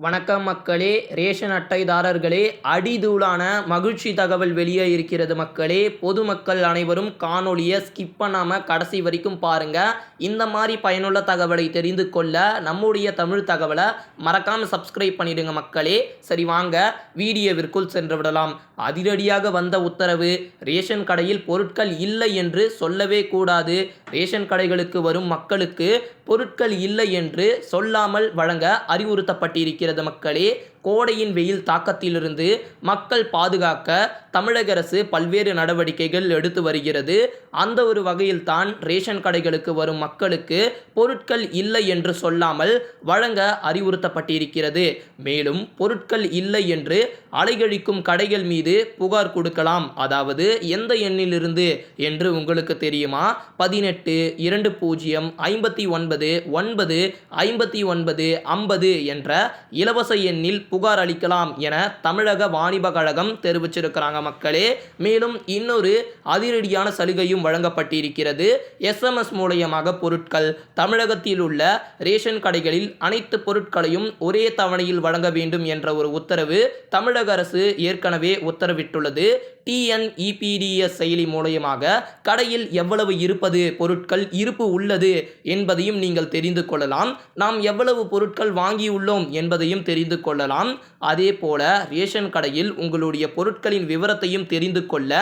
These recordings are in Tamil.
வணக்கம் மக்களே, ரேஷன் அட்டைதாரர்களே, அடிதூளான மகிழ்ச்சி தகவல் வெளியே இருக்கிறது மக்களே. பொதுமக்கள் அனைவரும் காணொளியை ஸ்கிப் பண்ணாமல் கடைசி வரைக்கும் பாருங்க. இந்த மாதிரி பயனுள்ள தகவலை தெரிந்து கொள்ள நம்முடைய தமிழ் தகவலை மறக்காமல் சப்ஸ்கிரைப் பண்ணிடுங்க மக்களே. சரி வாங்க வீடியோவிற்குள் சென்று விடலாம். அதிரடியாக வந்த உத்தரவு. ரேஷன் கடையில் பொருட்கள் இல்லை என்று சொல்லவே கூடாது. ரேஷன் கடைகளுக்கு வரும் மக்களுக்கு பொருட்கள் இல்லை என்று சொல்லாமல் வழங்க அறிவுறுத்தப்பட்டிருக்கிறது மக்களே. கோடையின் வெயில் தாக்கத்திலிருந்து மக்கள் பாதுகாக்க தமிழக அரசு பல்வேறு நடவடிக்கைகள் எடுத்து வருகிறது. அந்த ஒரு வகையில் தான் ரேஷன் கடைகளுக்கு வரும் மக்களுக்கு பொருட்கள் இல்லை என்று சொல்லாமல் வழங்க அறிவுறுத்தப்பட்டிருக்கிறது. மேலும் பொருட்கள் இல்லை என்று அலைகழிக்கும் கடைகள் மீது புகார் கொடுக்கலாம். அதாவது எந்த எண்ணிலிருந்து என்று உங்களுக்கு தெரியுமா? 18-20-59-9-59-50 என்ற இலவச எண்ணில் புகார் அளிக்கலாம் என தமிழக வாணிப கழகம் தெரிவிச்சிருக்கிறாங்க மக்களே. மேலும் இன்னொரு அதிரடியான சலுகையும் வழங்கப்பட்டிருக்கிறது. SMS மூலமாக பொருட்கள். தமிழகத்தில் உள்ள ரேஷன் கடைகளில் அனைத்து பொருட்களையும் ஒரே தவணையில் வழங்க வேண்டும் என்ற ஒரு உத்தரவு தமிழக அரசு ஏற்கனவே உத்தரவிட்டுள்ளது. TNEPDS செயலி மூலமாக கடையில் எவ்வளவு பொருட்கள் இருப்பு உள்ளது என்பதையும் நீங்கள் தெரிந்து கொள்ளலாம். நாம் எவ்வளவு பொருட்கள் வாங்கியுள்ளோம் என்பதையும் தெரிந்து கொள்ளலாம். அதே போல ரேஷன் கடையில் உங்களுடைய பொருட்களின் விவரத்தையும் தெரிந்து கொள்ள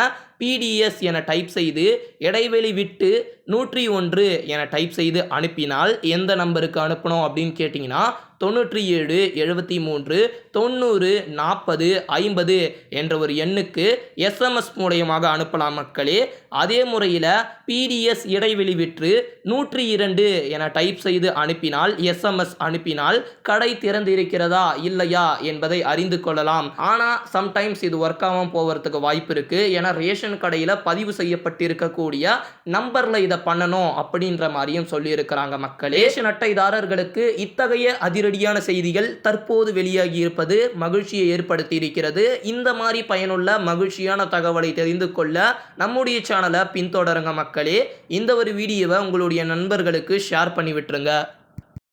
PDS என டைப் செய்து இடைவெளி விட்டு 101 என டைப் செய்து அனுப்பினால் எந்த நம்பருக்கு அனுப்பணும் அப்படின்னு கேட்டிங்கன்னா 9773904050 என்ற ஒரு எண்ணுக்கு SMS மூலமாக அனுப்பலாம் மக்களே. அதே முறையில் PDS இடைவெளி விட்டு 102 என டைப் செய்து அனுப்பினால் SMS அனுப்பினால் கடை திறந்திருக்கிறதா இல்லையா என்பதை அறிந்து கொள்ளலாம். ஆனால் சம்டைம்ஸ் இது ஒர்க் ஆகாமல் போகிறதுக்கு வாய்ப்பு இருக்குது. ஏன்னா ரேஷன் கடையில் பதிவு செய்யப்பட்டிருக்கக்கூடிய நம்பரில் இதை பண்ணணும் அப்படின்ற மாதிரியும் சொல்லியிருக்கிறாங்க மக்களே. ரேஷன் அட்டைதாரர்களுக்கு இத்தகைய அதிரடியான செய்திகள் தற்போது வெளியாகி இருப்பது மகிழ்ச்சியை ஏற்படுத்தி இருக்கிறது. இந்த மாதிரி பயனுள்ள மகிழ்ச்சியான தகவலை தெரிந்து கொள்ள நம்முடைய சேனலை பின்தொடருங்க மக்களே. இந்த ஒரு வீடியோவை உங்களுடைய நண்பர்களுக்கு ஷேர் பண்ணி விட்டுருங்க.